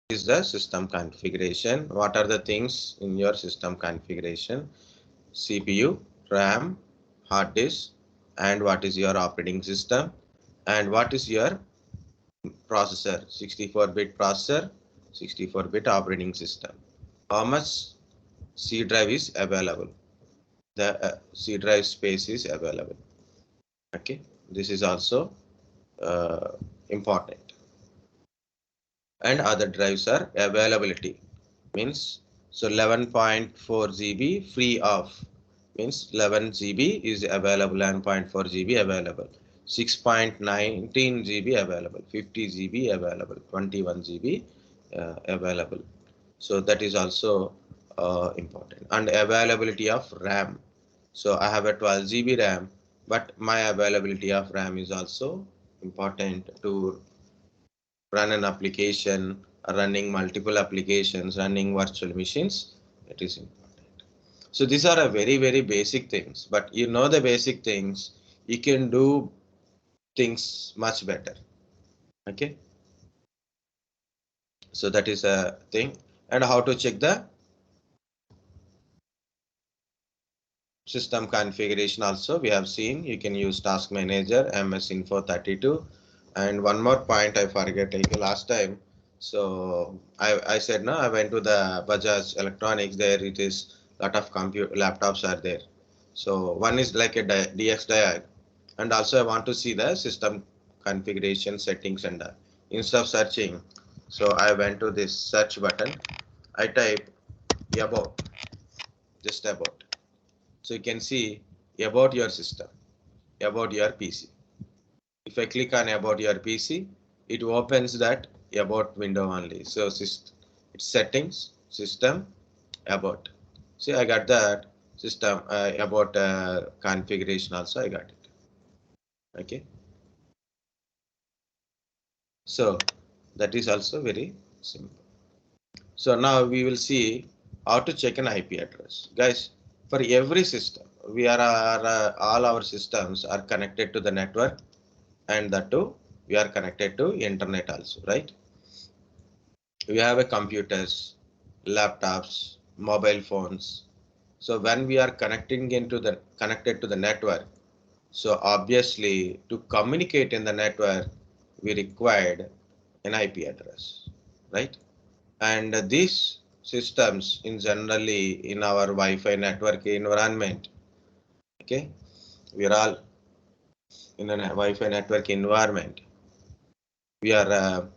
is the system configuration. What are the things in your system configuration? CPU, RAM, hard disk, and what is your operating system, and what is your processor, 64-bit processor, 64-bit operating system. How much C drive is available? The C drive space is available. Okay, this is also important. And other drives are availability, means so 11.4 GB free of, means 11 GB is available, 11.4 GB available, 6.19 GB available, 50 GB available, 21 GB available. So that is also important. And availability of RAM. So I have a 12 GB RAM, but my availability of RAM is also important to run an application, running multiple applications, running virtual machines. It is important. So these are a very basic things, but you know the basic things, you can do things much better. Okay. So that is a thing. And how to check the system configuration also we have seen. You can use task manager, MS Info 32. And one more point I forget last time. So I said no, I went to the Bajaj Electronics. There it is, lot of computer laptops are there. So one is like a DX diag, and also I want to see the system configuration settings and instead of searching, so I went to this search button. I type about, just about. So you can see about your system, about your PC. If I click on about your PC, it opens that about window only. So it's settings, system, about. See, I got that system about configuration also. I got it. Okay. So that is also very simple. So now we will see how to check an IP address, guys. For every system, we are all our systems are connected to the network, and that too we are connected to internet also, right? We have a computers, laptops, mobile phones. So when we are connected to the network, so obviously to communicate in the network, we required an IP address, right? And these systems in generally in our Wi-Fi network environment, okay, we are all in a Wi-Fi network environment. We are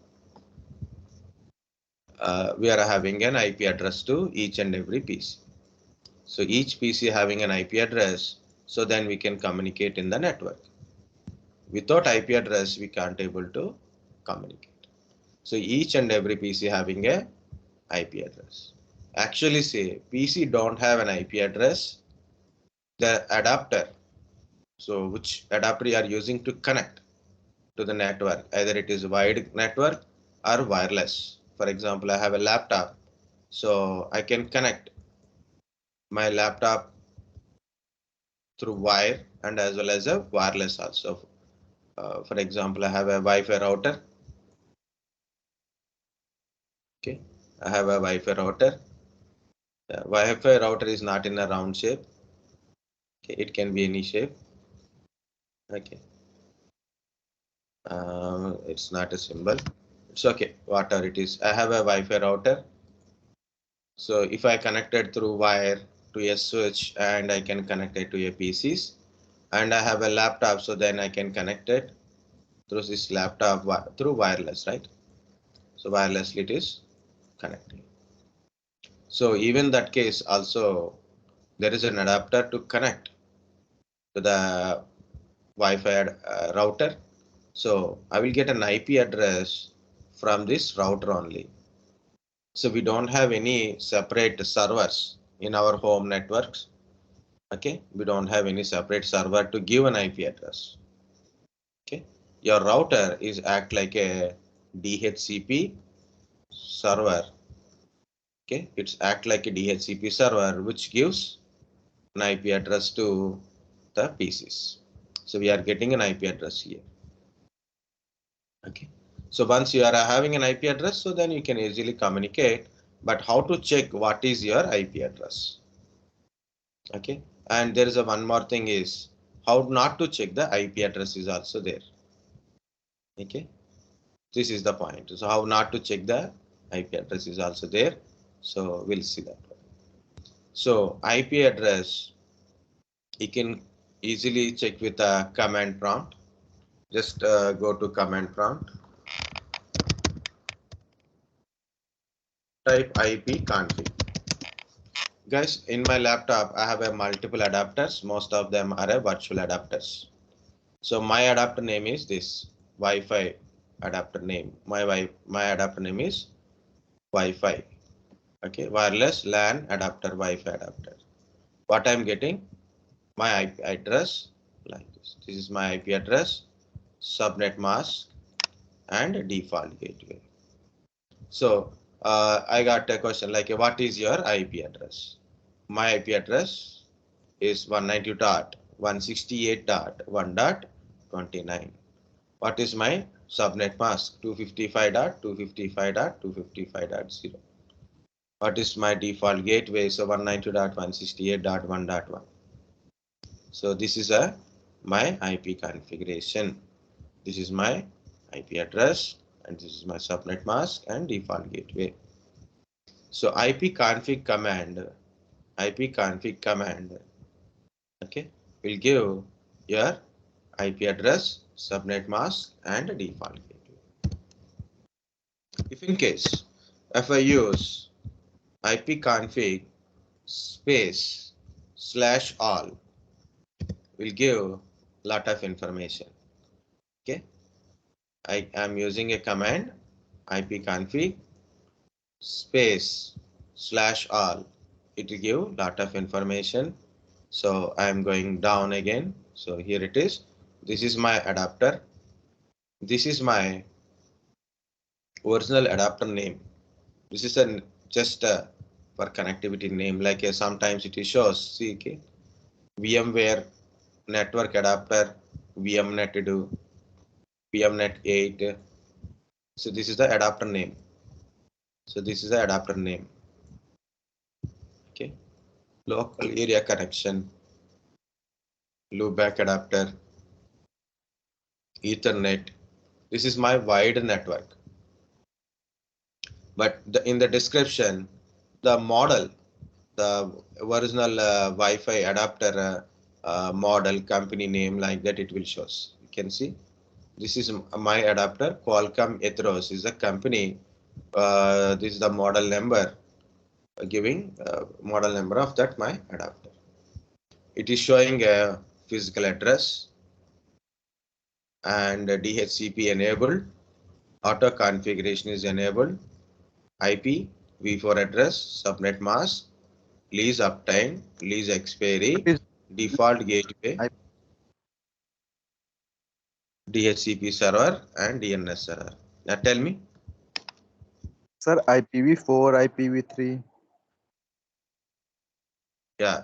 having an IP address to each and every PC. So each PC having an IP address, so then we can communicate in the network. Without IP address, we can't able to communicate. So each and every PC having a IP address. Actually, say PC don't have an IP address, the adapter. So which adapter you are using to connect to the network, either it is wired network or wireless. For example, I have a laptop, so I can connect my laptop through wire and as well as a wireless also. For example, I have a Wi-Fi router. Okay, I have a Wi-Fi router. The Wi-Fi router is not in a round shape. Okay, it can be any shape. Okay, it's not a symbol. It's okay, whatever it is. I have a Wi-Fi router. So if I connected through wire to a switch, and I can connect it to a PCs, and I have a laptop, so then I can connect it through this laptop through wireless, right? So wirelessly it is connecting. So even that case also, there is an adapter to connect to the Wi-Fi router. So I will get an IP address from this router only. So we don't have any separate servers in our home networks. Okay, we don't have any separate server to give an IP address. Okay, your router is act like a DHCP server. Okay, it's act like a DHCP server which gives an IP address to the PCs. So we are getting an IP address here. Okay, So once you are having an IP address, so then you can easily communicate. But how to check what is your IP address? Okay, and there is a one more thing is how not to check the IP address is also there. Okay, this is the point. So how not to check the IP address is also there. So we'll see that one. So IP address you can easily check with a command prompt. Just go to command prompt, type ipconfig. Guys, in my laptop, I have a multiple adapters. Most of them are a virtual adapters. So my adapter name is this Wi-Fi adapter name. My adapter name is Wi-Fi. Okay, wireless LAN adapter, Wi-Fi adapter. What I'm getting, my IP address like this. This is my IP address, subnet mask, and default gateway. So I got a question like, what is your IP address? My IP address is 192.168.1.29. What is my subnet mask? 255.255.255.0. What is my default gateway? So 192.168.1.1. So this is my IP configuration. This is my IP address, and this is my subnet mask and default gateway. So ipconfig command, okay, will give your IP address, subnet mask, and default gateway. If in case, if I use ipconfig space /all, will give lot of information. Okay, I am using a command ipconfig space /all. It will give lot of information. So I am going down again. So here it is. This is my adapter. This is my original adapter name. This is just for connectivity name. Like sometimes it shows. See, okay, VMware network adapter, VMnet 8. So this is the adapter name. So this is the adapter name. Okay, local area connection, loopback adapter, Ethernet. This is my wide network. But in the description, the model, the original Wi-Fi adapter model, company name, like that it will shows. You can see this is my adapter. Qualcomm Ethos is the company. This is the model number, giving model number of that my adapter. It is showing a physical address and DHCP enabled. Auto configuration is enabled. IP, v4 address, subnet mask, lease uptime, lease expiry, default gateway, DHCP server, and DNS server. Now tell me. Sir, IPv4, IPv3. Yeah,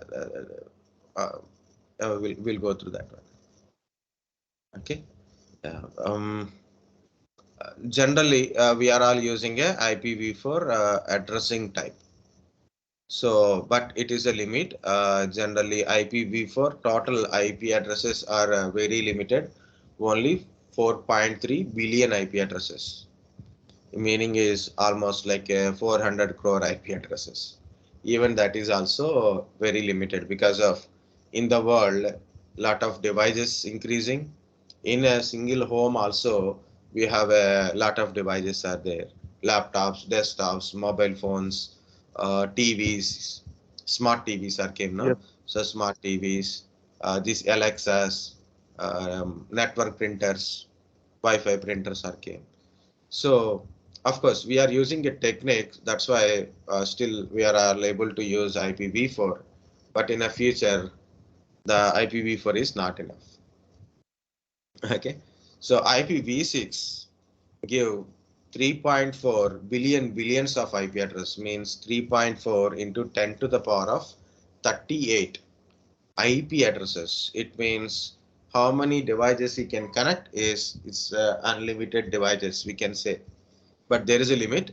we'll go through that one. Okay. Yeah. Generally, we are all using a IPv4 addressing type. So, but it is a limit. Generally, IPv4 total IP addresses are very limited. Only 4.3 billion IP addresses. Meaning is almost like 400 crore IP addresses. Even that is also very limited because of in the world lot of devices increasing. In a single home also we have a lot of devices are there. Laptops, desktops, mobile phones, TVs, smart TVs are came now. Yes. So smart TVs, these Alexas, network printers, Wi-Fi printers are came. So of course we are using a technique. That's why still we are able to use IPv4. But in the future, the IPv4 is not enough. Okay. So IPv6 give 3.4 billions of IP address, means 3.4 into 10 to the power of 38 IP addresses. It means how many devices you can connect is it's unlimited devices we can say, but there is a limit.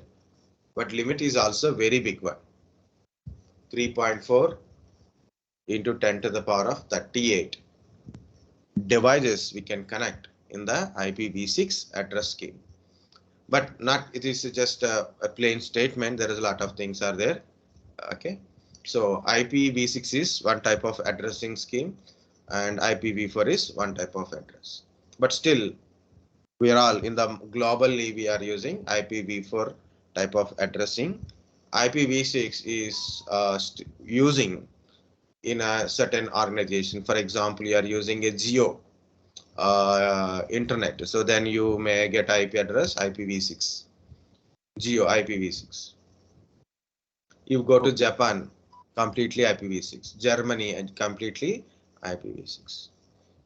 But limit is also very big one. 3.4 into 10 to the power of 38 devices we can connect in the IPv6 address scheme. But not it is just a plain statement. There is a lot of things are there. Okay, so IPv6 is one type of addressing scheme and IPv4 is one type of address. But still, we are all in the globally we are using IPv4 type of addressing. IPv6 is using in a certain organization. For example, you are using a geo internet, so then you may get IP address IPv6, geo IPv6. You go to Japan, completely IPv6. Germany and completely IPv6.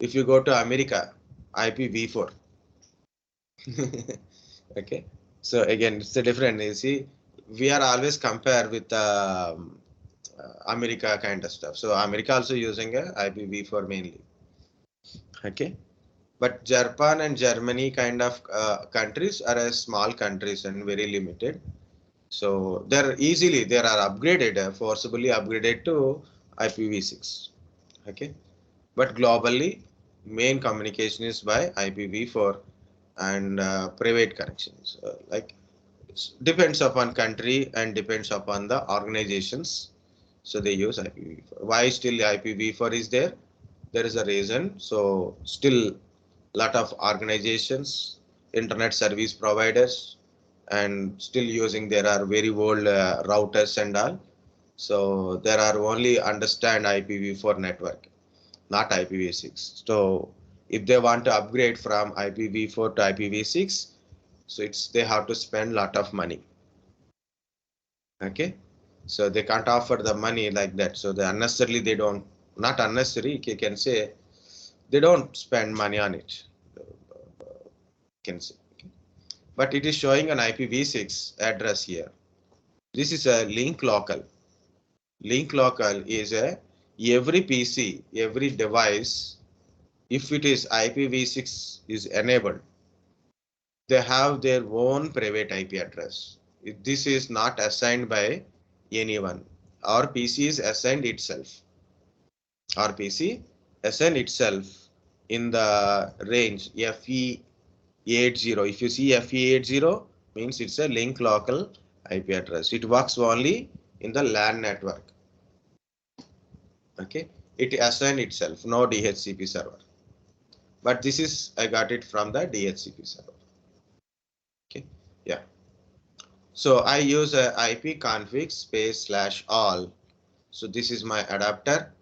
If you go to America, IPv4. Okay, so again it's the different. You see, we are always compare with America kind of stuff. So America also using a IPv4 mainly. Okay, but Japan and Germany kind of countries are a small countries and very limited. So they are upgraded, forcibly upgraded to IPv6. Okay, but globally, main communication is by IPv4 and private connections. Like depends upon country and depends upon the organizations. So they use IPv4. Why still IPv4 is there? There is a reason. So still lot of organizations, internet service providers, and still using there are very old routers and all. So there are only understand IPv4 network, not IPv6. So if they want to upgrade from IPv4 to IPv6, so it's they have to spend lot of money. Okay, so they can't offer the money like that. So they unnecessarily they don't, not unnecessary, you can say they don't spend money on it. Can say. But it is showing an IPv6 address here. This is a link local. Link local is a every PC, every device, if it is IPv6 is enabled, they have their own private IP address. This is not assigned by anyone. Our PC is assigned itself. Our PC assign itself in the range FE80. If you see FE80 means it's a link local IP address. It works only in the LAN network. Okay, it assign itself, no DHCP server. But this is I got it from the DHCP server. Okay, yeah. So I use a ipconfig /all. So this is my adapter.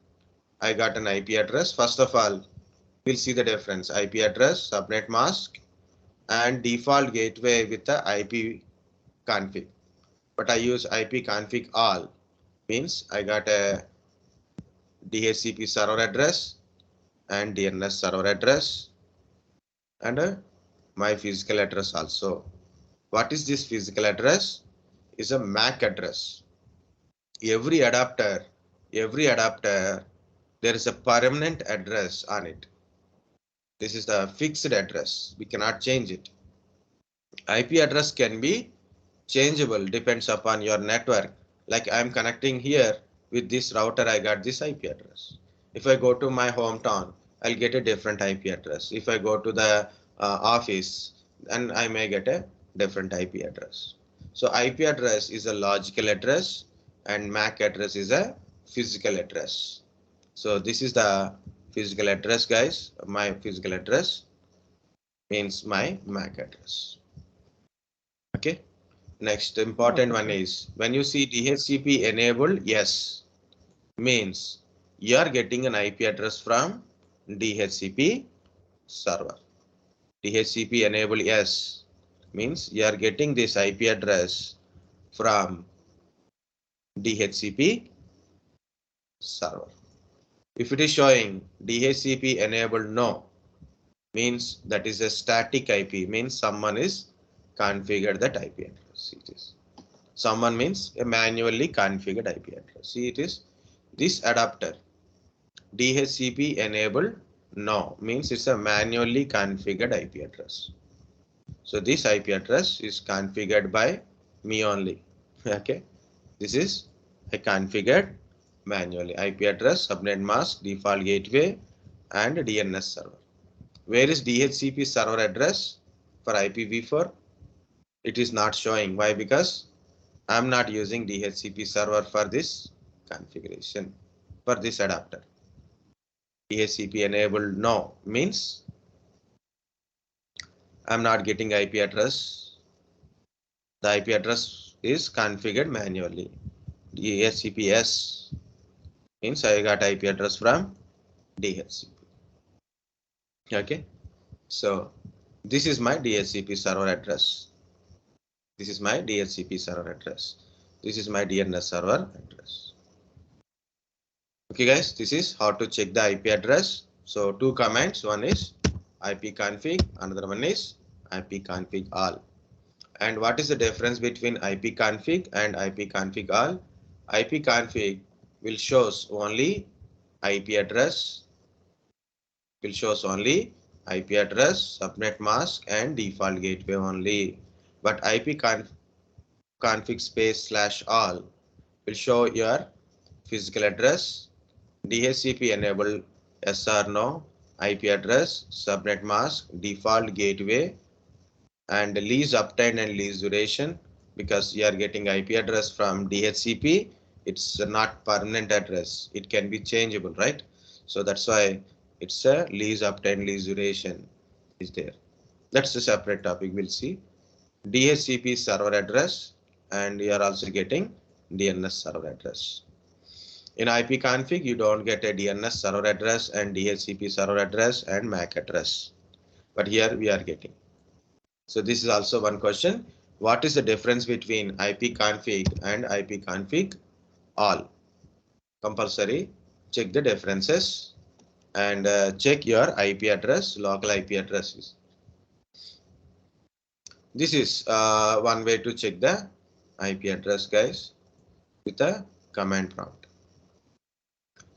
I got an IP address. First of all, we'll see the difference. IP address, subnet mask, and default gateway with the IP config. But I use ipconfig all, means I got a DHCP server address and DNS server address and my physical address also. What is this physical address? Is a MAC address. Every adapter, there is a permanent address on it. This is the fixed address. We cannot change it. IP address can be changeable, depends upon your network. Like I'm connecting here with this router, I got this IP address. If I go to my hometown, I'll get a different IP address. If I go to the office, then I may get a different IP address. So IP address is a logical address and MAC address is a physical address. So this is the physical address, guys. My physical address means my MAC address. Okay. Next important one is when you see DHCP enabled, yes, means you are getting an IP address from DHCP server. DHCP enabled, yes, means you are getting this IP address from DHCP server. If it is showing DHCP enabled, no, means that is a static IP, means someone is configured that IP address. It is. Someone means a manually configured IP address. See, it is this adapter DHCP enabled, No, means it's a manually configured IP address. So this IP address is configured by me only. Okay, this is a configured manually IP address, subnet mask, default gateway, and DNS server. Where is DHCP server address for IPv4? It is not showing. Why? Because I'm not using DHCP server for this configuration, for this adapter. DHCP enabled no means I'm not getting IP address. The IP address is configured manually. DHCPS means I got IP address from DHCP. Okay, so this is my DHCP server address. This is my DHCP server address. This is my DNS server address. Okay guys, this is how to check the IP address. So two commands, one is ipconfig, another one is ipconfig all. And what is the difference between ipconfig and ipconfig all? Ipconfig will shows only IP address, subnet mask and default gateway only. But ipconfig space / all will show your physical address, DHCP enable yes or no, IP address, subnet mask, default gateway, and lease obtained and lease duration. Because you are getting IP address from DHCP, it's not permanent address. It can be changeable, right? So that's why it's a lease obtained, lease duration is there. That's a separate topic. We'll see DHCP server address, and you are also getting DNS server address. In ipconfig, you don't get a DNS server address and DHCP server address and MAC address. But here we are getting. So this is also one question. What is the difference between ipconfig and ipconfig all? Compulsory check the differences and check your IP address, local IP addresses. This is one way to check the IP address, guys, with a command prompt.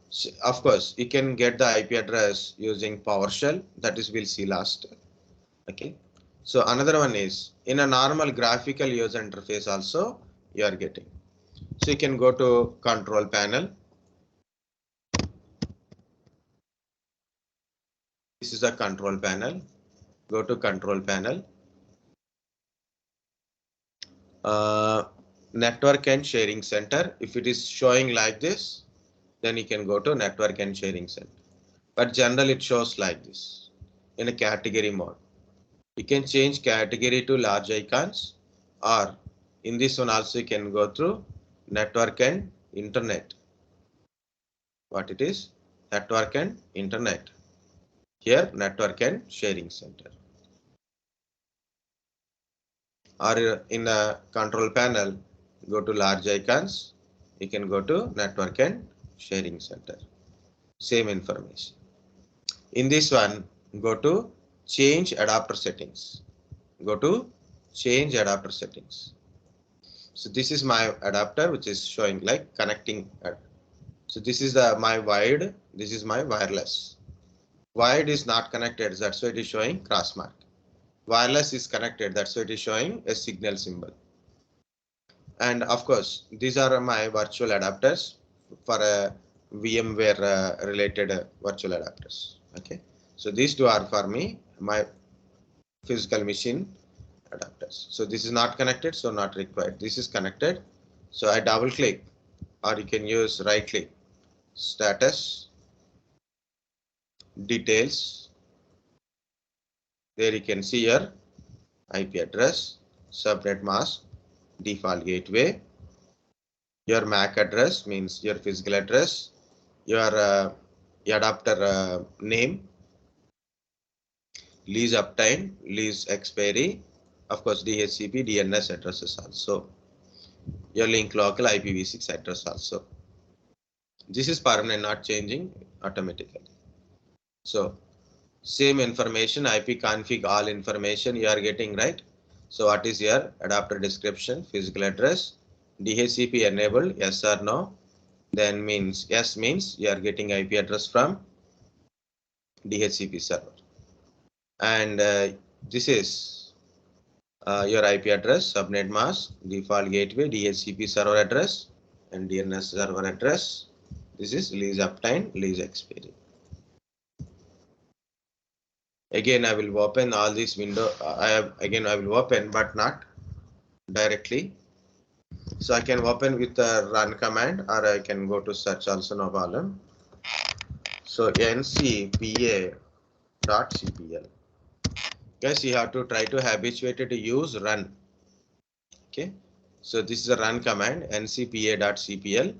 So, of course, you can get the IP address using PowerShell. That is, we'll see last. Okay. So another one is in a normal graphical user interface also you are getting. So you can go to control panel. This is a control panel. Go to control panel. Network and sharing center. If it is showing like this, then you can go to network and sharing center. But generally it shows like this in a category mode. You can change category to large icons, or in this one also you can go through network and internet. What it is? Network and internet. Here network and sharing center. Or in the control panel, go to large icons. You can go to network and sharing center. Same information. In this one, go to change adapter settings. Go to change adapter settings. So this is my adapter, which is showing like connecting. So this is my wired. This is my wireless. Wired is not connected. That's why it is showing cross mark. Wireless is connected. That's why it is showing a signal symbol. And of course, these are my virtual adapters for a VMware related virtual adapters. Okay. So these two are for me, my physical machine adapters. So this is not connected, so not required. This is connected. So I double click, or you can use right click, status, details. There you can see your IP address, subnet mask, default gateway, your MAC address means your physical address, your adapter name, lease obtained, lease expiry, of course DHCP, DNS addresses also, your link local IPv6 address also. This is permanent, not changing automatically. So same information, ipconfig all information you are getting, right? So what is your adapter description, physical address, DHCP enabled, yes or no? Then means yes means you are getting IP address from DHCP server. And this is your IP address, subnet mask, default gateway, DHCP server address, and DNS server address. This is lease uptime, lease expiry. Again, I will open all these window. I will open, but not directly. So I can open with the run command, or I can go to search also, no problem. So ncpa.cpl. Guys, you have to try to habituate to use run. Okay. So this is a run command, ncpa.cpl.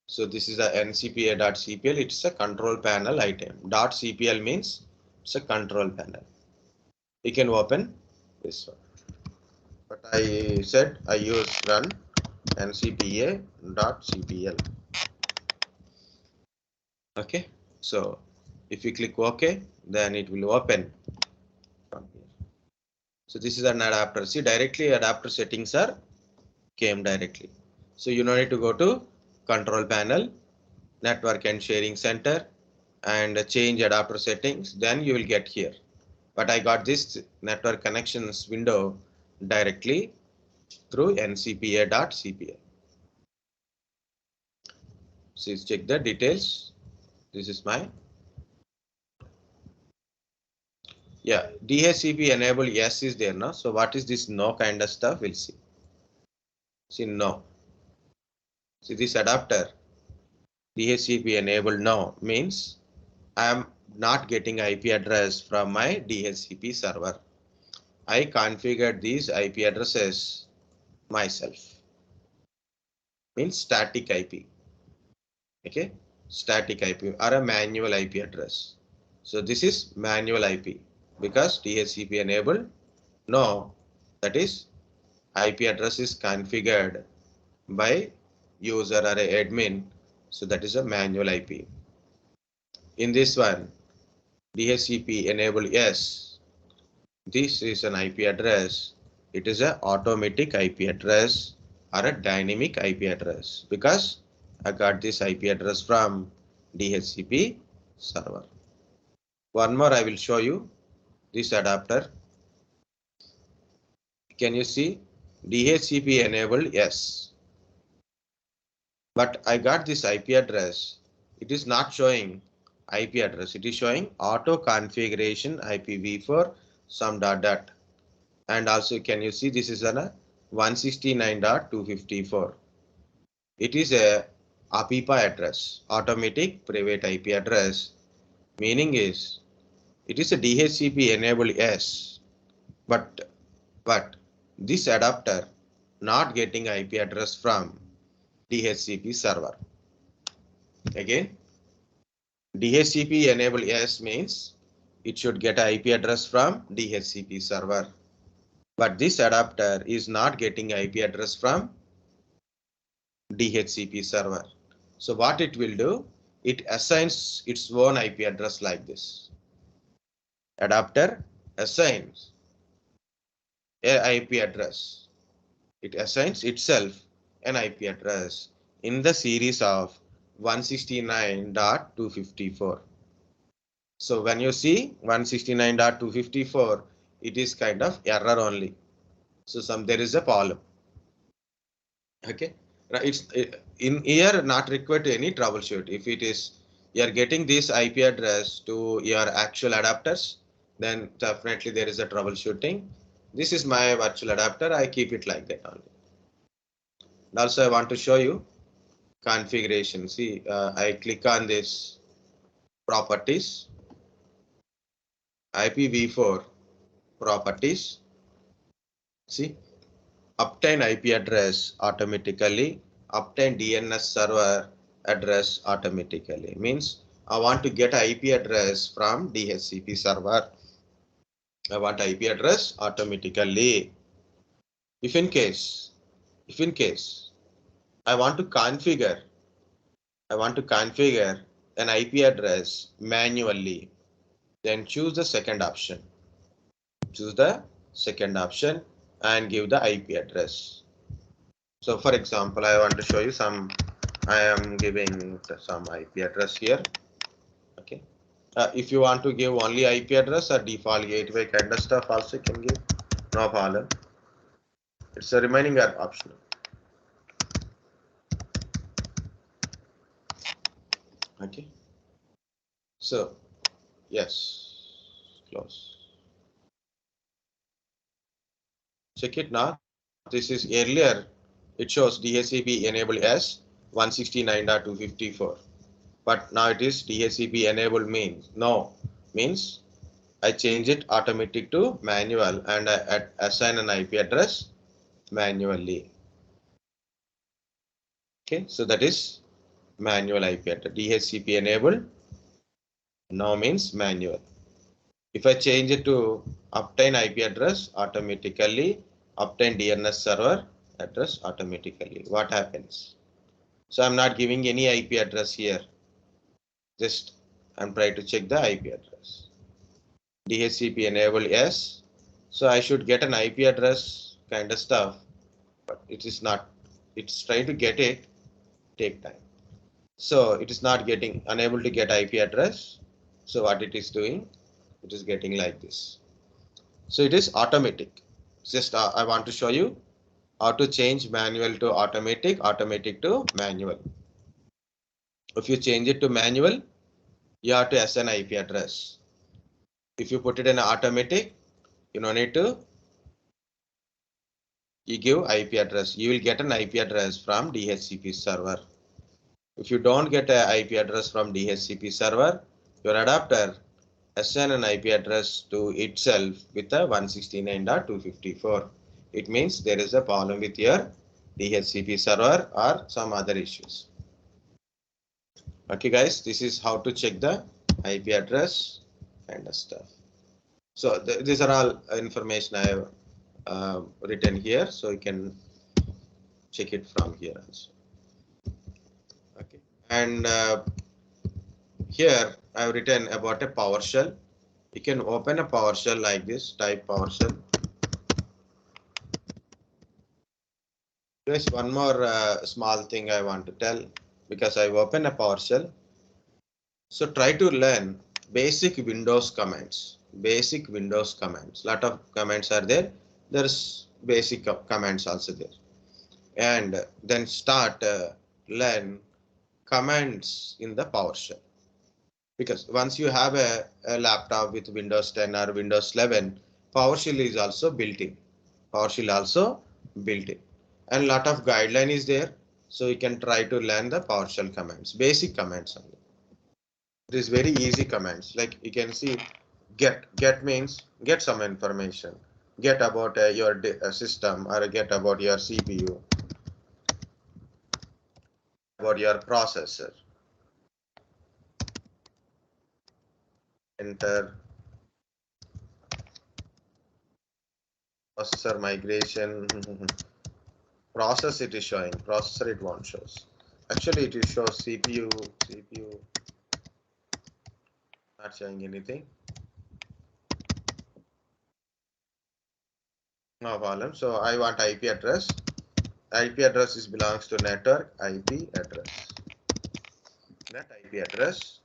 So this is a ncpa.cpl. It's a control panel item. .cpl means it's a control panel. You can open this one. But I said I use run ncpa.cpl. Okay. So if you click OK, then it will open from here. So this is an adapter. See, directly adapter settings are came directly. So you don't need to go to control panel, network and sharing center, and change adapter settings. Then you will get here. But I got this network connections window directly through ncpa.cpl. So check the details. This is my DHCP enable yes is there now. So what is this no kind of stuff? We'll see. See no. See this adapter DHCP enabled no means I am not getting IP address from my DHCP server. I configured these IP addresses myself. Means static IP. Okay, static IP or a manual IP address. So this is manual IP because DHCP enabled no, that is IP address is configured by user or a admin. So that is a manual IP. In this one, DHCP enable yes. This is an IP address. It is an automatic IP address or a dynamic IP address because I got this IP address from DHCP server. One more I will show you this adapter. Can you see DHCP enabled yes? But I got this IP address. It is not showing IP address. It is showing auto configuration IPv4 some dot. And also can you see this is a 169.254. It is a APIPA address, automatic private IP address. Meaning is it is a DHCP enabled yes, but this adapter not getting IP address from DHCP server. Again, DHCP enabled yes means it should get IP address from DHCP server. But this adapter is not getting IP address from DHCP server. So what it will do, it assigns its own IP address like this. Adapter assigns a IP address. It assigns itself an IP address in the series of 169.254. So when you see 169.254, it is kind of error only. So there is a problem. Okay, it's in here not required to any troubleshoot. If it is you are getting this IP address to your actual adapters, then definitely there is a troubleshooting. This is my virtual adapter. I keep it like that only. And also I want to show you configuration. See, I click on this properties, IPv4 properties. See, obtain IP address automatically, obtain DNS server address automatically. Means I want to get IP address from DHCP server. I want IP address automatically. If in case I want to configure an IP address manually, then choose the second option. Choose the second option and give the IP address. So for example, I want to show you some, I am giving some IP address here. Okay. If you want to give only IP address or default gateway kind of stuff also you can give, no problem. It's a remaining are optional. Okay. So yes, close. Check it now. This is earlier. It shows DHCP enable as 169.254. But now it is DHCP enable means no means I change it automatic to manual and I assign an IP address manually. Okay, so that is manual IP address. DHCP enable now means manual. If I change it to obtain IP address, automatically obtain DNS server address automatically. What happens? So I'm not giving any IP address here. Just I'm trying to check the IP address. DHCP enable yes. So I should get an IP address kind of stuff, but it is not. It's trying to get it, take time. So it is not getting unable to get IP address. So what it is doing, it is getting like this. So it is automatic. Just I want to show you how to change manual to automatic, automatic to manual. If you change it to manual, you have to assign IP address. If you put it in automatic, you don't need to. You give IP address. You will get an IP address from DHCP server. If you don't get an IP address from DHCP server, your adapter assign an IP address to itself with a 169.254. It means there is a problem with your DHCP server or some other issues. Okay, guys, this is how to check the IP address kind of stuff. So these are all information I have written here, so you can check it from here also. Okay, and here I have written about a PowerShell. You can open a PowerShell like this. Type PowerShell. There's one more small thing I want to tell because I've opened a PowerShell. So try to learn basic Windows commands. Basic Windows commands. Lot of commands are there. There's basic commands also there. And then start learn commands in the PowerShell. Because once you have a laptop with Windows 10 or Windows 11, PowerShell is also built in. PowerShell also built in. And lot of guideline is there. So you can try to learn the PowerShell commands, basic commands only. It is very easy commands. Like you can see, get means get some information. Get about your system or get about your CPU, about your processor. Enter processor migration. Process it is showing. Processor it won't shows. Actually, it will show CPU. Not showing anything. No problem. So I want IP address. IP address is belongs to network IP address. Net IP address.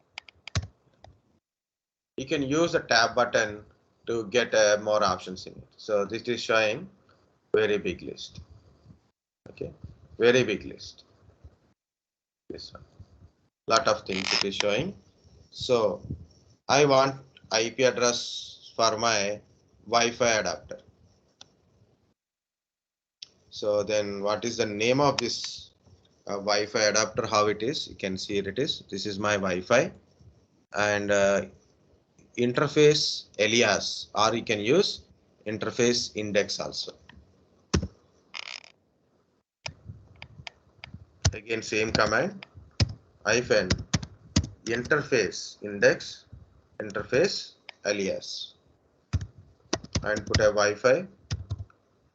You can use the tab button to get more options in it. So this is showing very big list. Okay, very big list. This one, lot of things it is showing. So I want IP address for my Wi-Fi adapter. So then what is the name of this Wi-Fi adapter? How it is? You can see it is. This is my Wi-Fi and interface alias, or you can use interface index also. Again same command, hyphen interface index interface alias and put a Wi-Fi.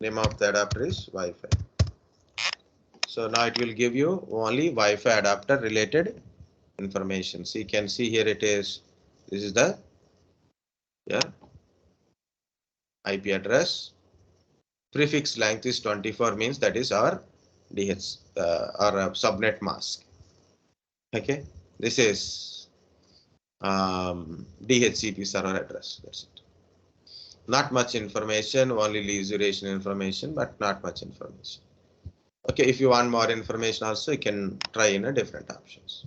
Name of the adapter is Wi-Fi. So now it will give you only Wi-Fi adapter related information. So you can see here it is. This is the IP address. Prefix length is 24 means that is our DH or subnet mask. Okay, this is DHCP server address. That's it. Not much information, only lease duration information, but not much information. Okay, if you want more information also, you can try in a different options.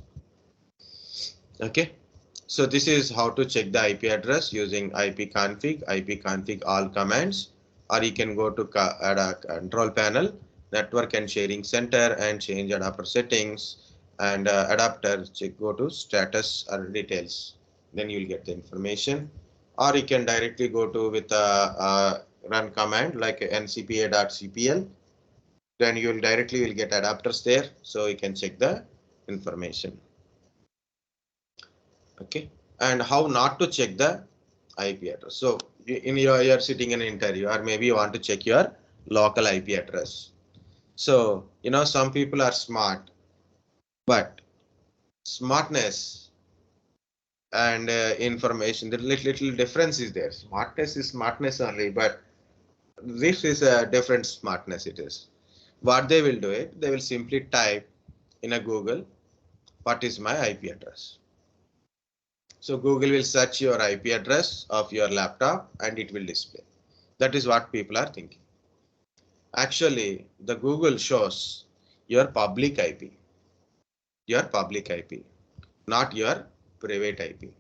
Okay, so this is how to check the IP address using ipconfig all commands, or you can go to add a control panel, network and sharing center, and change adapter settings, and adapter check, go to status or details, then you'll get the information. Or you can directly go to with a run command like ncpa.cpl, then you'll directly will get adapters there, so you can check the information. Okay, and how not to check the IP address. So in you're sitting in an interview, or maybe you want to check your local IP address. So some people are smart, but smartness and information, the little difference is there. Smartness is smartness only, but this is a different smartness. It is what they will do it. They will simply type in a Google, what is my IP address? So Google will search your IP address of your laptop and it will display. That is what people are thinking. Actually, the Google shows your public IP, not your private IP,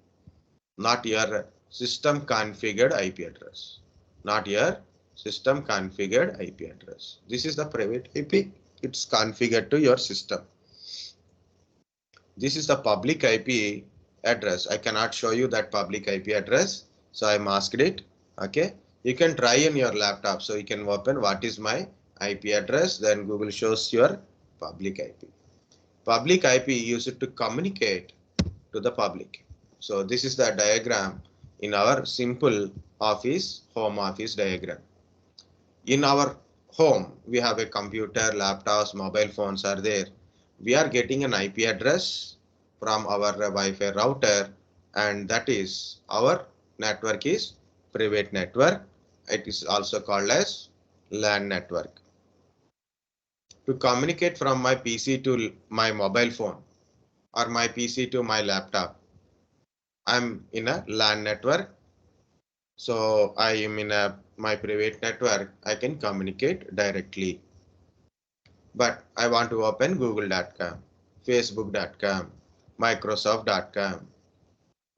not your system configured IP address, not your system configured IP address. This is the private IP. It's configured to your system. This is the public IP address. I cannot show you that public IP address, so I masked it. Okay, you can try in your laptop, so you can open what is my IP address, then Google shows your public IP. Public IP used to communicate to the public. So this is the diagram in our simple office, home office diagram. In our home, we have a computer, laptops, mobile phones are there. We are getting an IP address from our Wi-Fi router, and that is our network is private network. It is also called as LAN network. To communicate from my PC to my mobile phone or my PC to my laptop, I'm in a LAN network. So I am in my private network. I can communicate directly. But I want to open google.com, facebook.com, microsoft.com.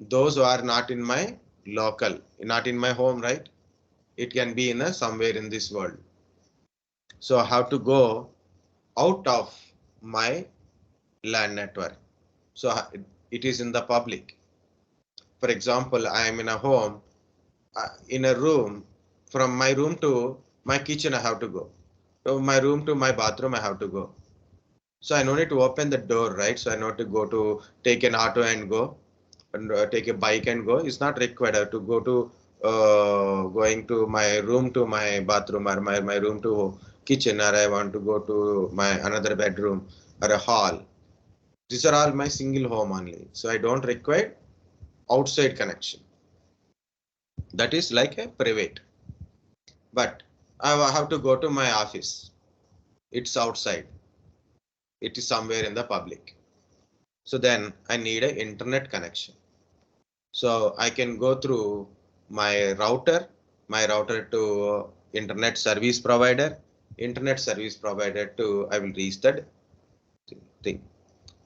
Those are not in my local, not in my home, right? It can be in somewhere in this world. So I have to go out of my LAN network. So it is in the public. For example, I am in a home, in a room. From my room to my kitchen, I have to go. From my room to my bathroom, I have to go. So I no need to open the door, right? So I know to go to take an auto and go, and take a bike and go. It's not required. I have to go to going to my room to my bathroom, or my room to kitchen, or I want to go to my another bedroom or a hall. These are all my single home only. So I don't require outside connection. That is like a private. But I have to go to my office. It's outside. It is somewhere in the public. So then I need an internet connection. So I can go through my router to internet service provider to, I will reach that thing.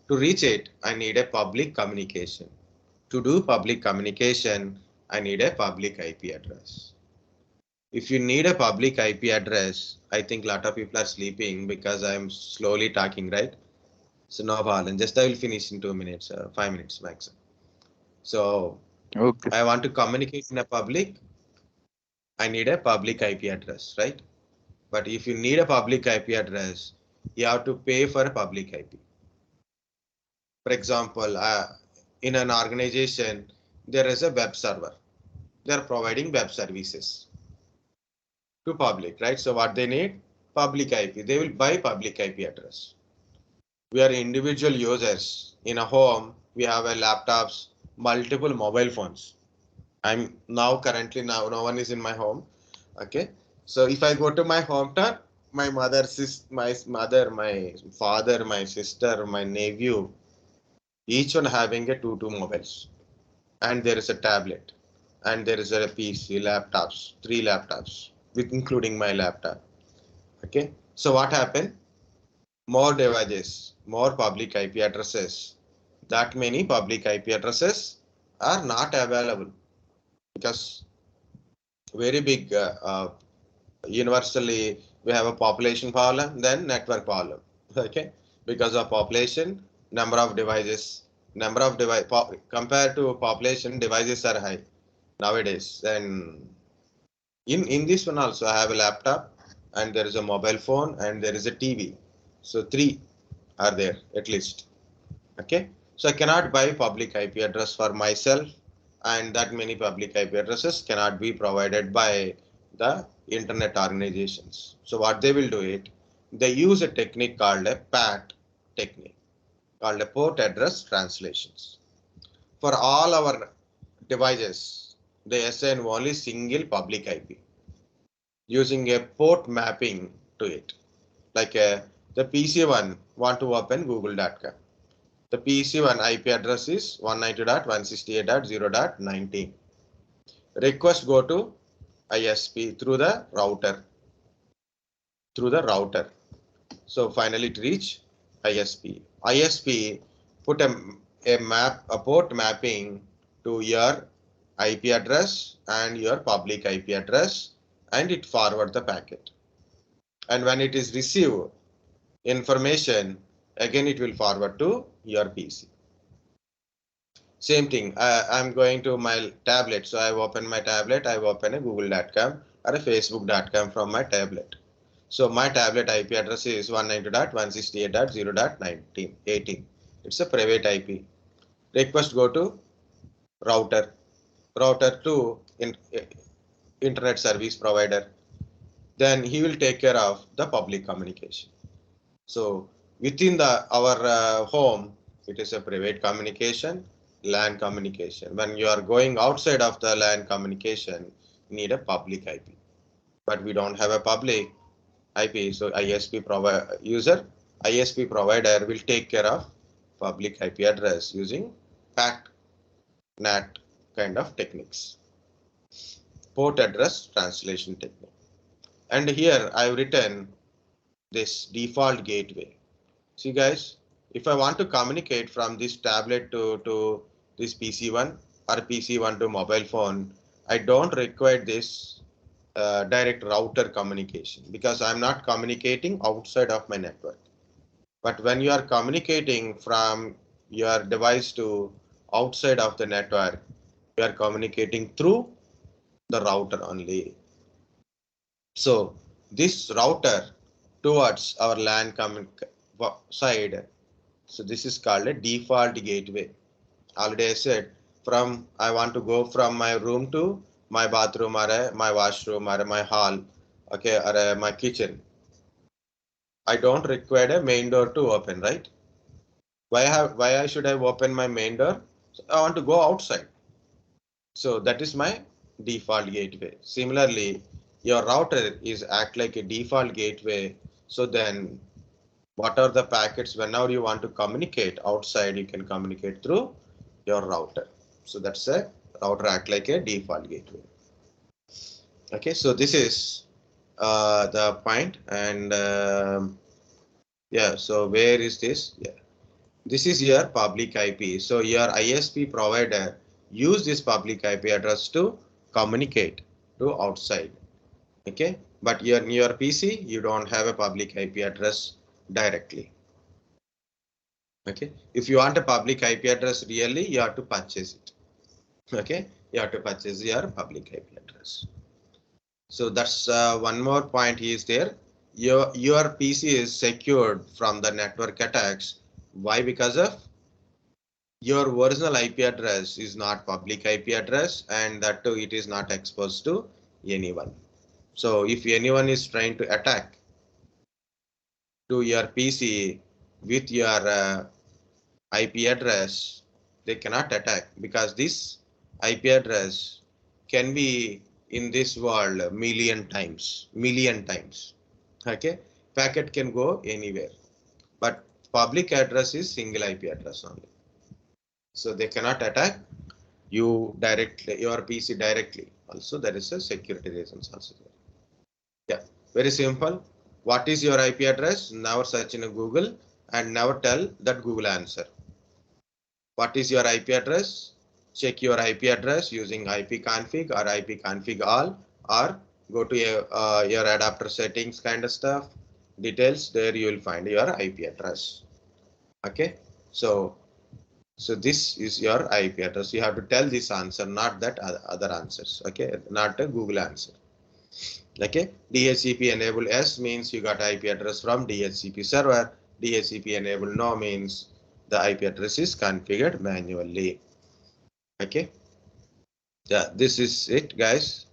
To reach it, I need a public communication. To do public communication, I need a public IP address. If you need a public IP address, I think a lot of people are sleeping because I'm slowly talking, right? So no problem. Just I will finish in 2 minutes, 5 minutes maximum. So Okay. I want to communicate in a public. I need a public IP address, right? But if you need a public IP address, you have to pay for a public IP. For example, in an organization, there is a web server. They are providing web services to public, right? So what they need? Public IP. They will buy public IP address. We are individual users. In a home, we have a laptops, multiple mobile phones. I'm now currently now no one is in my home. Okay. So if I go to my hometown, my mother, my mother, my father, my sister, my nephew, each one having a two mobiles. and there is a tablet, and there is a PC, laptops, 3 laptops, with including my laptop. Okay, so what happened? More devices, more public IP addresses. That many public IP addresses are not available because very big universally we have a population problem, then network problem. Okay, because of population, number of devices, compared to population, devices are high nowadays. And in this one also I have a laptop, and there is a mobile phone, and there is a TV. So 3 are there at least. Okay, so I cannot buy public IP address for myself, and that many public IP addresses cannot be provided by the internet organizations. So what they will do it, they use a technique called a PAT technique, called a port address translations. For all our devices, they assign only single public IP using a port mapping to it. Like the PC1 want to open google.com. The PC1 IP address is 192.168.0.19. Request go to ISP through the router. So finally it reach ISP. ISP put a port mapping to your IP address and your public IP address, and it forward the packet. And when it is received information, again it will forward to your PC. Same thing, I'm going to my tablet. So I open my tablet, I open a google.com or a facebook.com from my tablet. So my tablet IP address is 192.168.0.19. It's a private IP. Request go to router, to internet service provider. Then he will take care of the public communication. So within our home, it is a private communication, LAN communication. When you are going outside of the LAN communication, you need a public IP. But we don't have a public IP, so ISP provider will take care of public IP address using PAT NAT kind of techniques, port address translation technique. And here I've written this default gateway. See guys, if I want to communicate from this tablet to this PC1 or PC1 to mobile phone, I don't require this direct router communication because I'm not communicating outside of my network. But when you are communicating from your device to outside of the network, you are communicating through the router only. So this router towards our LAN side, so this is called a default gateway. Already I said, I want to go from my room to my bathroom or my washroom or my hall, okay, or my kitchen. I don't require a main door to open, right? Why I should have opened my main door? So I want to go outside. So that is my default gateway. Similarly, your router is act like a default gateway. So then what are the packets whenever you want to communicate outside, you can communicate through your router. So that's a router act like a default gateway. Okay, so this is the point. And yeah, so where is this? Yeah, this is your public IP. So your ISP provider use this public IP address to communicate to outside. Okay, but in your PC, you don't have a public IP address directly. Okay, if you want a public IP address really, you have to purchase it. Okay, you have to purchase your public IP address. So that's one more point is there. Your PC is secured from the network attacks. Why? Because of your original IP address is not public IP address, and that too it is not exposed to anyone. So if anyone is trying to attack to your PC with your IP address, they cannot attack because this IP address can be in this world million times. Okay, packet can go anywhere, but public address is single IP address only. So they cannot attack you directly, your PC directly. Also, there is a security reasons also there. Yeah, very simple. What is your IP address? Never search in a Google and never tell that Google answer. What is your IP address? Check your IP address using ipconfig or ipconfig all, or go to your adapter settings kind of stuff. Details there you will find your IP address. Okay, so this is your IP address. You have to tell this answer, not that other answers. Okay, not a Google answer. Okay, DHCP enable yes means you got IP address from DHCP server. DHCP enable no means the IP address is configured manually. Okay, yeah, this is it, guys.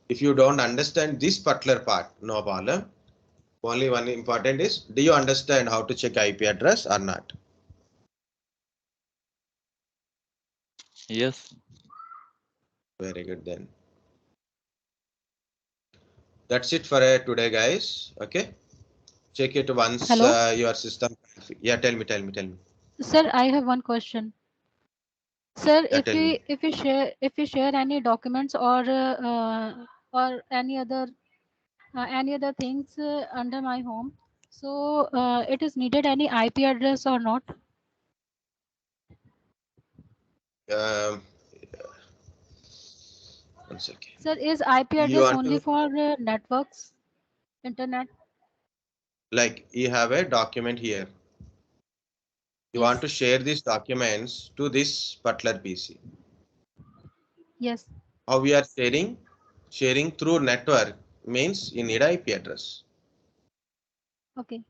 If you don't understand this particular part, no problem. Only one important is, do you understand how to check IP address or not? Yes. Very good then. That's it for today, guys. Okay, check it once Hello, your system. Yeah, tell me. sir. I have one question. Sir, Yeah, tell me. if we share any documents or any other things under my home, so it is needed any IP address or not? Um, one second. Sir, is IP You address want only to, for networks, internet? like, you have a document here. You want Yes, to share these documents to this particular PC. yes. How we are sharing? Sharing through network means you need IP address. Okay.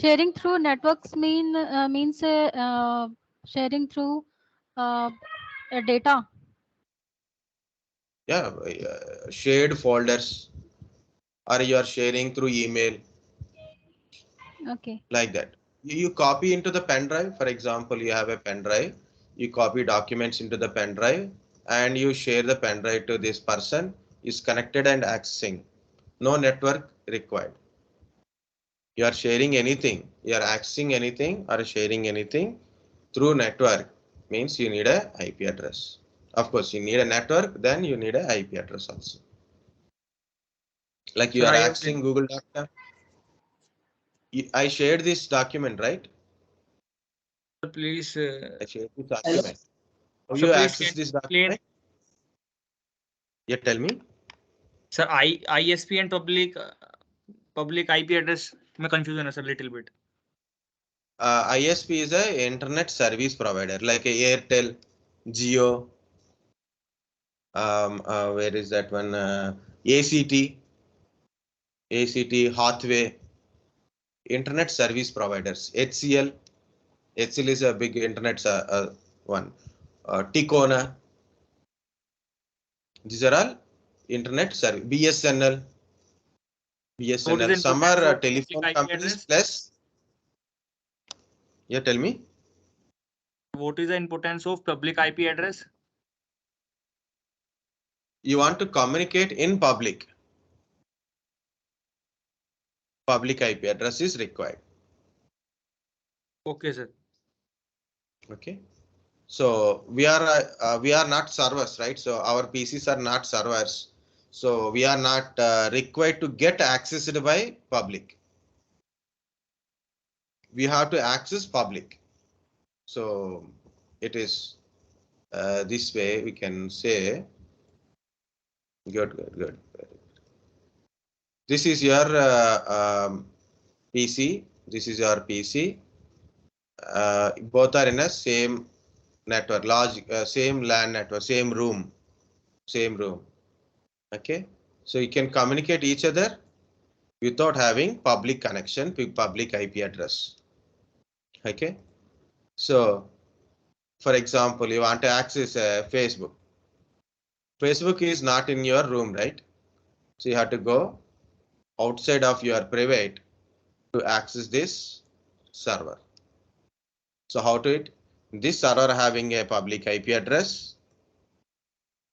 Sharing through networks means sharing through uh, data. Yeah, shared folders, or you are sharing through email, Okay. like that. You copy into the pen drive. For example, you have a pen drive. You copy documents into the pen drive and you share the pen drive to this person. Is connected and accessing. No network required. You are sharing anything, you are accessing anything or sharing anything through network means you need a IP address. Of course, you need a network, then you need a IP address also. Like you Sir, are I have accessing Google.com. I shared this document, right? please. I shared this document. How So you please access can this you explain, document? Yeah, tell me. sir, ISP and public IP address में confusion है sir little bit. ISP is a internet service provider like a Airtel, Jio. Where is that one? ACT, Hathway. Internet service providers. HCL. HCL is a big internet one. Ticona. These are all internet service. BSNL. What is the BSNL. Some importance are of public telephone IP companies address? plus. Yeah, tell me. What is the importance of public IP address? You want to communicate in public. Public IP address is required. Okay, sir. Okay. So we are not servers, right? So our PCs are not servers. So we are not required to get accessed by public. We have to access public. So it is this way we can say. Good. This is your PC. This is your PC. Both are in a same network, large, same LAN network, same room. Okay, so you can communicate each other without having public connection with public IP address. Okay, so for example, you want to access Facebook. Facebook is not in your room, right? So you have to go outside of your private to access this server. So how to it? This server having a public IP address,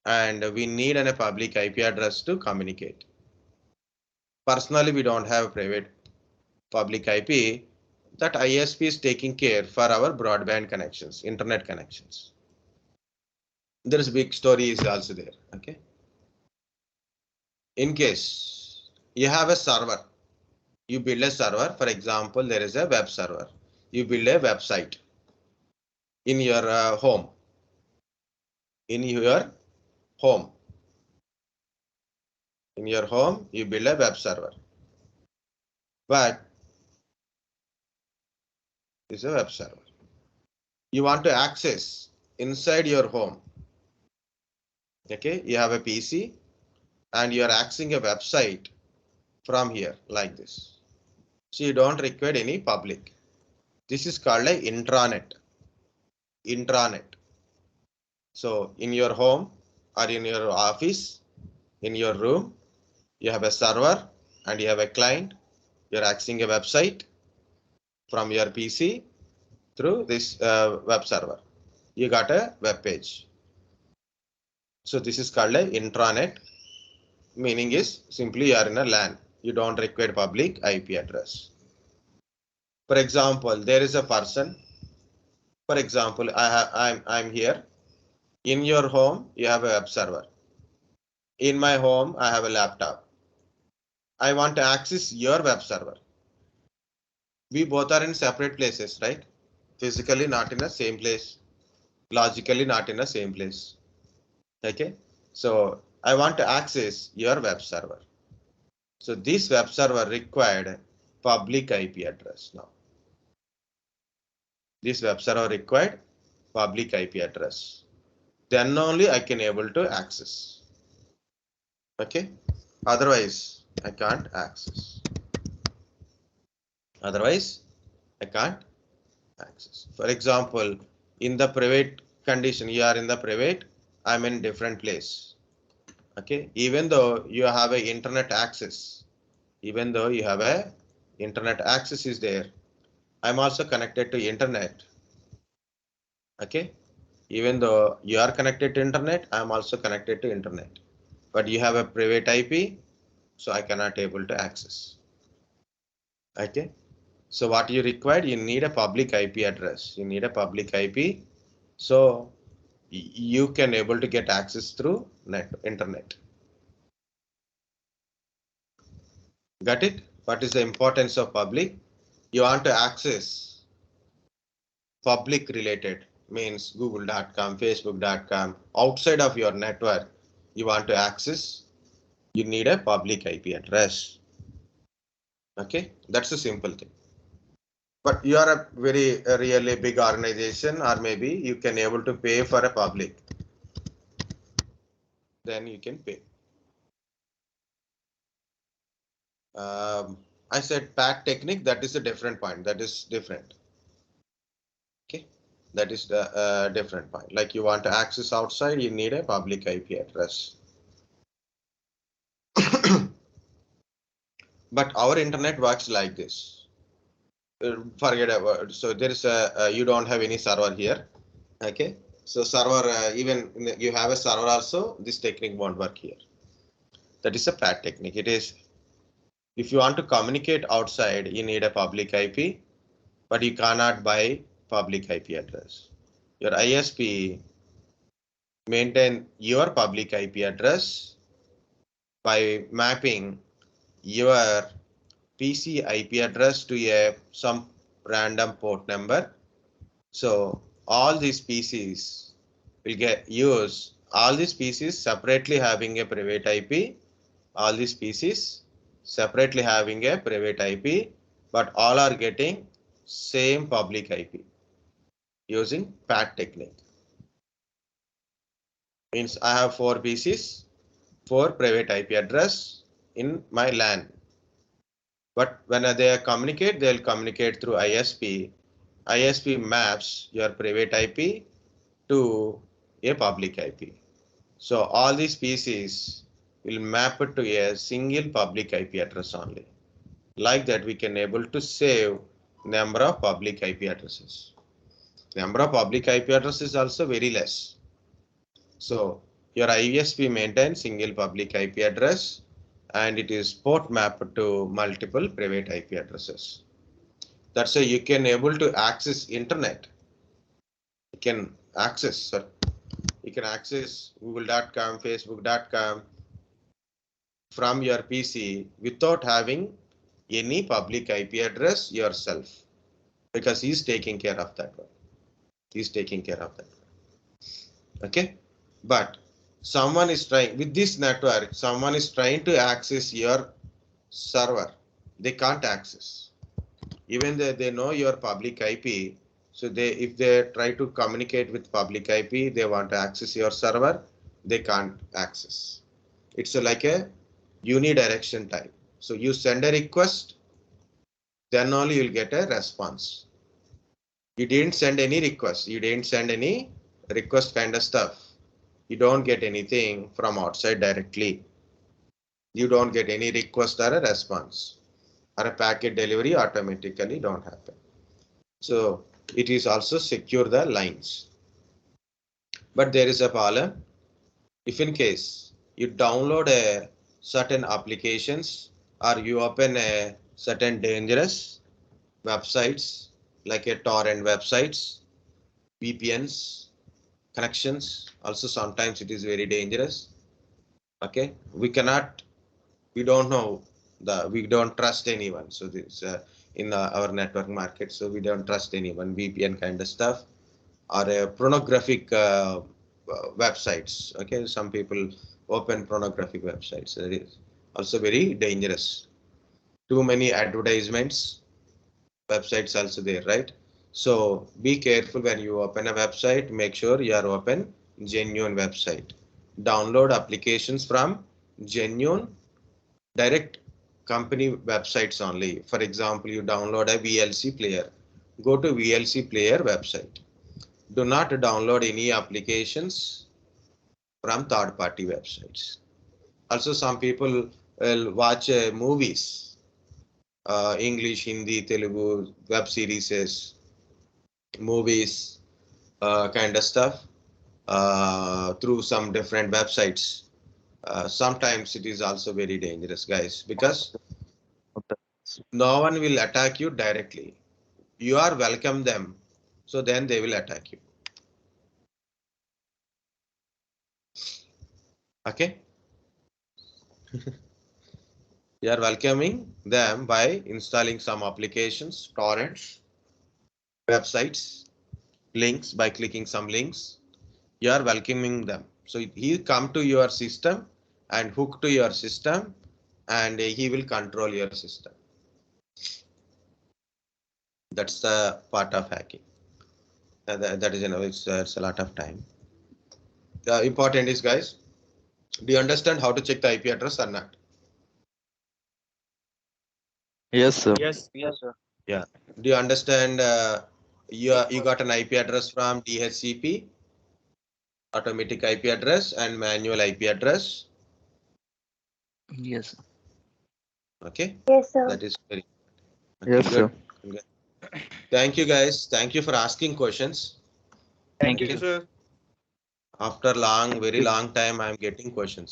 and we need a public IP address to communicate. Personally, we don't have private public IP. That ISP is taking care for our broadband connections, internet connections. There is big story is also there. Okay. In case you have a server, you build a server. For example, there is a web server. You build a website in your home. In your home. In your home, you build a web server. But this is a web server. You want to access inside your home. Okay, you have a PC and you are accessing a website from here like this. So you don't require any public. This is called a intranet. Intranet. So in your home or in your office, in your room, you have a server and you have a client. You're accessing a website from your PC through this web server. You got a web page. So this is called a intranet. Meaning is simply you are in a LAN. You don't require public IP address. For example, there is a person. For example, I'm here. In your home, you have a web server. In my home, I have a laptop. I want to access your web server. We both are in separate places, right? Physically not in the same place. Logically not in the same place. Okay. So I want to access your web server. So this web server required public IP address now. This web server required public IP address. Then only I can able to access. Okay. Otherwise, I can't access. Otherwise, I can't access. For example, in the private condition, you are in the private, I'm in different place. Okay. Even though you have a internet access, even though you have a internet access is there, I'm also connected to internet. Okay. Even though you are connected to internet, I'm also connected to internet. But you have a private IP, so I cannot able to access. Okay. So what you require, you need a public IP address. You need a public IP. So you can able to get access through internet. Got it? What is the importance of public? You want to access public related, means google.com, facebook.com, outside of your network, you want to access, you need a public IP address. Okay, that's a simple thing. But you are a really big organization, or maybe you can able to pay for a public. Then you can pay. I said PAT technique, that is a different point. That is different. Okay, that is the different point. Like you want to access outside, you need a public IP address. But our internet works like this. Forget about. So there is a you don't have any server here. Okay. So server even you have a server also. This technique won't work here. That is a PAT technique. It is if you want to communicate outside, you need a public IP, but you cannot buy public IP address. Your ISP maintain your public IP address by mapping your PC IP address to some random port number. So all these PCs will get use all these PCs separately having a private IP. All these PCs separately having a private IP, but all are getting same public IP using PAT technique. Means I have 4 PCs, 4 private IP address in my LAN. But when they communicate, they'll communicate through ISP. ISP maps your private IP to a public IP. So all these PCs will map it to a single public IP address only. Like that, we can able to save number of public IP addresses. Number of public IP addresses is also very less. So your ISP maintains single public IP address, and it is port mapped to multiple private IP addresses. That's why you can able to access internet. You can access You can access google.com, facebook.com from your PC without having any public IP address yourself, because he's taking care of that one. He's taking care of that one. Okay. But someone is trying with this network, someone is trying to access your server. They can't access. Even though they know your public IP, so if they try to communicate with public IP, they want to access your server, they can't access. It's like a unidirection type. So you send a request, then only you'll get a response. You didn't send any request, you didn't send any request kind of stuff, you don't get anything from outside directly. You don't get any request or a response, or a packet delivery automatically don't happen. So it is also secure the lines. But there is a problem. If in case you download a certain applications or you open a certain dangerous websites like a torrent websites, VPNs, connections, also sometimes it is very dangerous. Okay, we don't know, we don't trust anyone. So this in our network market, so we don't trust anyone, VPN kind of stuff, or pornographic websites. Okay, some people open pornographic websites. That is also very dangerous. Too many advertisements, websites also there, right? So be careful when you open a website. Make sure you are open genuine website. Download applications from genuine direct company websites only. For example, you download a VLC player. Go to VLC player website. Do not download any applications from third-party websites. Also, some people will watch movies, English, Hindi, Telugu, web series, movies, kind of stuff through some different websites. Sometimes it is also very dangerous, guys, because no one will attack you directly. You are welcome them, so then they will attack you. Okay. You are welcoming them by installing some applications, torrents, websites, links, by clicking some links. You are welcoming them. So he come to your system and hook to your system, and he will control your system. That's the part of hacking. That is, it's a lot of time. The important is, guys, do you understand how to check the IP address or not? Yes, sir. Yes, sir. Yeah. Do you understand? You got an IP address from DHCP, automatic IP address, and manual IP address. Yes. Okay. Yes, sir. That is very. Okay, Yes, good. sir. Good. Thank you, guys. Thank you for asking questions. Thank you, sir. After very long time, I am getting questions.